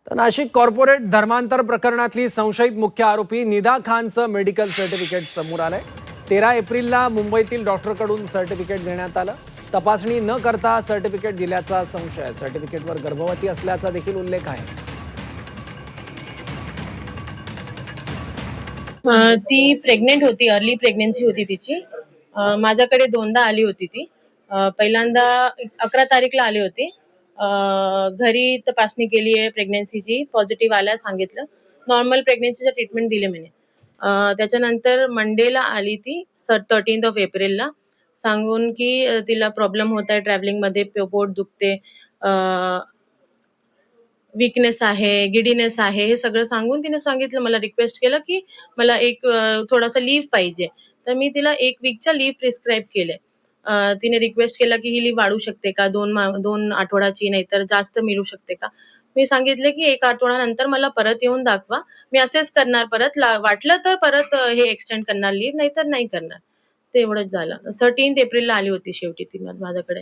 तर नाशिक कॉर्पोरेट धर्मांतर प्रकरणातली संशयित मुख्य आरोपी निदा खानचं मेडिकल सर्टिफिकेट समोर आलंय। 13 एप्रिलला मुंबईतील डॉक्टरकडून सर्टिफिकेट देण्यात आलं। तपासणी न करता सर्टिफिकेट दिल्याचा संशय आहे। सर्टिफिकेटवर गर्भवती असल्याचा देखील उल्लेख आहे। ती प्रेग्नेंट होती, अर्ली प्रेग्नन्सी होती तिची। माझ्याकडे दोनदा आली होती ती। पहिल्यांदा 11 तारीखला आली होती। घरी तपासणी केली आहे प्रेग्नन्सीची, पॉझिटिव्ह आल्या सांगितलं, नॉर्मल प्रेग्नन्सीचं ट्रीटमेंट दिले म्हणे। त्याच्यानंतर मंडेला आली ती 13 एप्रिलला, सांगून की तिला प्रॉब्लेम होत आहे ट्रॅव्हलिंगमध्ये, पोट दुखते, वीकनेस आहे, गिडीनेस आहे, हे सगळं सांगून तिने सांगितलं, मला रिक्वेस्ट केलं की मला एक थोडासा लीव्ह पाहिजे। तर मी तिला 1 वीकचा लीव्ह प्रिस्क्राईब केले। तिने रिक्वेस्ट केला की ही लीव्ह वाढू शकते का, 2 आठवड्याची, नाहीतर जास्त मिळू शकते का। मी सांगितले की 1 आठवड्यानंतर मला परत येऊन दाखवा, मी असेच करणार, परत वाटलं तर परत हे एक्सटेंड करणार लीव्ह, नाहीतर नाही करणार। तेवढंच झालं। 13 एप्रिलला आली होती शेवटी ती माझ्याकडे।